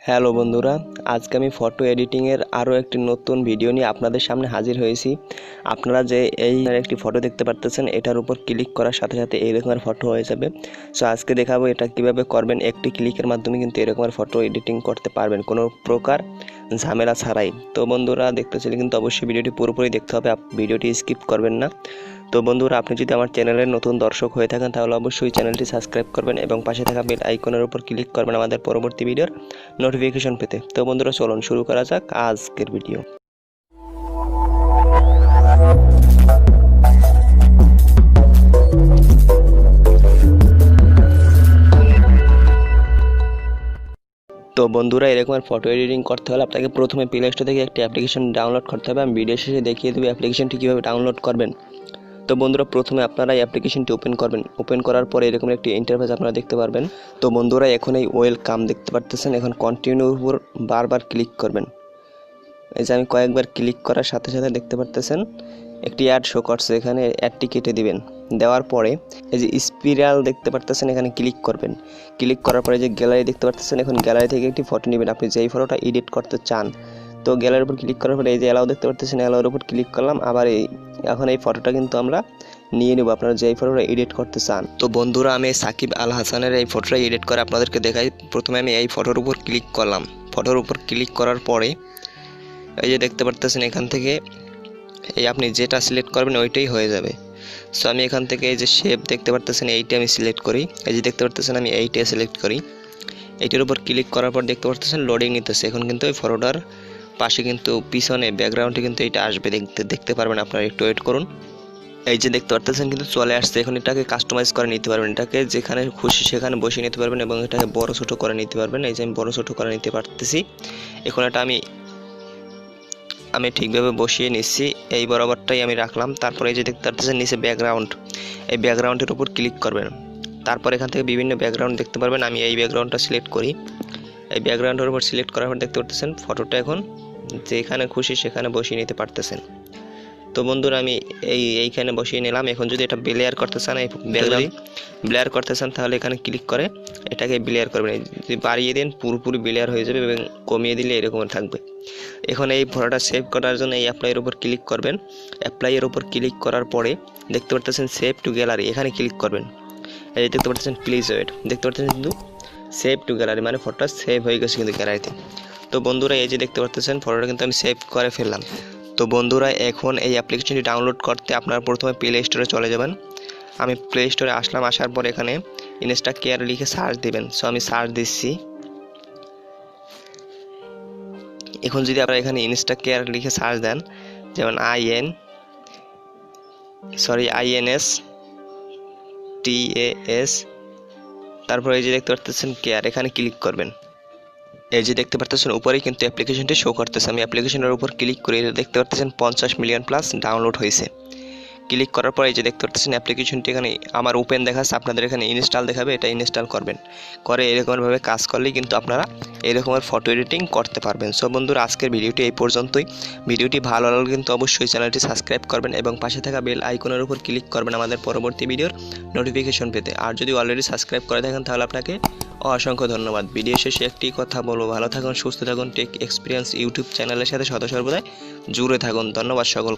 Hello বন্ধুরা, আজকে আমি ফটো এডিটিংয়ের আরও একটি নতুন ভিডিও নিয়ে আপনাদের সামনে হাজির হয়েছি। আপনারা যে এই একটি ফটো দেখতে পারতেছেন, এটার উপর ক্লিক করার সাথে সাথে এই রকমের ফটো হয়ে যাবে। সো আজকে দেখাবো এটা কিভাবে করবেন। একটি ক্লিকের মাধ্যমে কিন্তু এরকমের ফটো এডিটিং করতে পারবেন কোনো প্রকার ঝামেলা ছাড়াই। তো বন্ধুরা, দেখতে চাইলে কিন্তু অবশ্যই ভিডিওটি পুরোপুরি দেখতে হবে, ভিডিওটি স্কিপ করবেন না। তো বন্ধুরা, আপনি যদি আমার চ্যানেলের নতুন দর্শক হয়ে থাকেন তাহলে অবশ্যই চ্যানেলটি সাবস্ক্রাইব করবেন এবং পাশে থাকা বেল আইকনের উপর ক্লিক করবেন আমাদের পরবর্তী ভিডিওর নোটিফিকেশন পেতে। তো বন্ধুরা, চলুন শুরু করা যাক আজকের ভিডিও। তো বন্ধুরা, এরকম ফটো এডিটিং করতে হলে আপনাকে প্রথমে প্লে স্টোর থেকে একটি অ্যাপ্লিকেশন ডাউনলোড করতে হবে। আমি ভিডিও শেষে দেখিয়ে দেবো অ্যাপ্লিকেশনটি কীভাবে ডাউনলোড করবেন। তো বন্ধুরা, প্রথমে আপনারা এই অ্যাপ্লিকেশনটি ওপেন করবেন। ওপেন করার পরে এরকম একটি ইন্টারফেস আপনারা দেখতে পারবেন। তো বন্ধুরা, এখন এই ওয়েলকাম দেখতে পারতেছেন, এখন কন্টিনিউর উপর বারবার ক্লিক করবেন। এই যে আমি কয়েকবার ক্লিক করার সাথে সাথে দেখতে পারতেছেন একটি অ্যাড শো করছে, এখানে অ্যাডটি কেটে দিবেন। দেওয়ার পরে এই যে স্পিরাল দেখতে পারতেছেন, এখানে ক্লিক করবেন। ক্লিক করার পরে যে গ্যালারি দেখতে পারতেছেন, এখন গ্যালারি থেকে একটি ফটো নেবেন আপনি যেই ফটোটা এডিট করতে চান। তো গ্যালারির উপর ক্লিক করার পরে এই যে অ্যালাউ দেখতে পারতেছেন, অ্যালাউর উপর ক্লিক করলাম। আবার এখন এই ফটোটা কিন্তু আমরা নিয়ে নেব আপনারা যেই ফটোটা এডিট করতে চান। তো বন্ধুরা, আমি সাকিব আল হাসানের এই ফটোটা এডিট করে আপনাদেরকে দেখাই। প্রথমে আমি এই ফটোর উপর ক্লিক করলাম। ফটোর উপর ক্লিক করার পরে এই যে দেখতে পারতেছেন, এখান থেকে এই আপনি যেটা সিলেক্ট করবেন ওইটাই হয়ে যাবে। সো আমি এখান থেকে এই যে শেপ দেখতে পারতেছেন, এইটা আমি সিলেক্ট করি। এই যে দেখতে পারতেছেন, আমি এইটা সিলেক্ট করি। এইটার উপর ক্লিক করার পর দেখতে পারতেছেন লোডিং নিতেছে। এখন কিন্তু এই ফটোটার পাশে কিন্তু পিছনে ব্যাকগ্রাউন্ডে কিন্তু এটা আসবে, দেখতে পারবেন আপনারা, একটু ওয়েট করুন। এই যে দেখতে পারতেছেন কিন্তু চলে আসছে। এখন এটাকে কাস্টমাইজ করে নিতে পারবেন, এটাকে যেখানে খুশি সেখানে বসিয়ে নিতে পারবেন এবং এটাকে বড় ছোটো করে নিতে পারবেন। এই যে আমি বড় ছোটো করে নিতে পারতেছি। এখন এটা আমি ঠিকভাবে বসিয়ে নিচ্ছি, এই বরাবরটাই আমি রাখলাম। তারপরে এই যে দেখতে পাচ্ছেন নিচে ব্যাকগ্রাউন্ড, এই ব্যাকগ্রাউন্ডের উপর ক্লিক করবেন। তারপর এখান থেকে বিভিন্ন ব্যাকগ্রাউন্ড দেখতে পারবেন। আমি এই ব্যাকগ্রাউন্ডটা সিলেক্ট করি। এই ব্যাকগ্রাউন্ডের উপর সিলেক্ট করার পর দেখতে পাচ্ছেন ফটোটা এখন যেখানে খুশি সেখানে বসিয়ে নিতে পারতেছেন। তো বন্ধুরা, আমি এইখানে বসিয়ে নিলাম। এখন যদি এটা ব্লেয়ার করতে চান, এই ব্যাকগ্রাউন্ড ব্লেয়ার করতে চান তাহলে এখানে ক্লিক করে এটাকে ব্লেয়ার করবেন। যদি বাড়িয়ে দেন পুরোপুরি ব্লেয়ার হয়ে যাবে এবং কমিয়ে দিলে এরকম থাকবে। এখন এই ফটোটা সেভ করার জন্য এই অ্যাপ্লাইয়ের উপর ক্লিক করবেন। অ্যাপ্লাইয়ের উপর ক্লিক করার পরে দেখতে পাচ্ছেন সেভ টু গ্যালারি, এখানে ক্লিক করবেন। এই দেখতে পাচ্ছেন প্লিজ ওয়েট, দেখতে পাচ্ছেন কিন্তু সেভ টু গ্যালারি মানে ফটোটা সেভ হয়ে গেছে কিন্তু গ্যালারিতে। তো বন্ধুরা, এই যে দেখতে পাচ্ছেন ফটোটা কিন্তু আমি সেভ করে ফেললাম। তো বন্ধুরা, এখন এই অ্যাপ্লিকেশনটি ডাউনলোড করতে আপনারা প্রথমে প্লে স্টোরে চলে যাবেন। আমি প্লে স্টোরে আসলাম, আসার পর এখানে ইনস্টা কেয়ার লিখে সার্চ দিবেন। সো আমি সার্চ দিচ্ছি। এখন যদি আপনারা এখানে ইনস্টা কেয়ার লিখে সার্চ দেন, যেমন INSTAS, তারপর এই যে দেখতে পাচ্ছেন কেয়ার, এখানে ক্লিক করবেন। এই যে দেখতে পাচ্ছেন উপরেই কিন্তু অ্যাপ্লিকেশনটি শো করতেছে। আমি অ্যাপ্লিকেশনের উপর ক্লিক করে দেখতে পাচ্ছেন 50 মিলিয়ন প্লাস ডাউনলোড হয়েছে। ক্লিক করার পর এই যে দেখতে পাচ্ছেন অ্যাপ্লিকেশনটি এখানে আমার ওপেন দেখাচ্ছে, আপনাদের এখানে ইনস্টল দেখাবে, এটা ইনস্টল করবেন। করে এরকমভাবে কাজ করলেই কিন্তু আপনারা এরকমের ফটো এডিটিং করতে পারবেন। সো বন্ধুরা, আজকের ভিডিওটি এই পর্যন্তই। ভিডিওটি ভালো লাগলে কিন্তু অবশ্যই চ্যানেলটি সাবস্ক্রাইব করবেন এবং পাশে থাকা বেল আইকনের উপর ক্লিক করবেন আমাদের পরবর্তী ভিডিওর নোটিফিকেশন পেতে। আর যদি অলরেডি সাবস্ক্রাইব করে থাকেন তাহলে আপনাকে অসংখ্য ধন্যবাদ। ভিডিও শেষে একটি কথা বলবো, ভালো থাকুন, সুস্থ থাকুন। টেক এক্সপিরিয়েন্স ইউটিউব চ্যানেলের সাথে সদা সর্বদাই জুড়ে থাকুন। ধন্যবাদ সকল।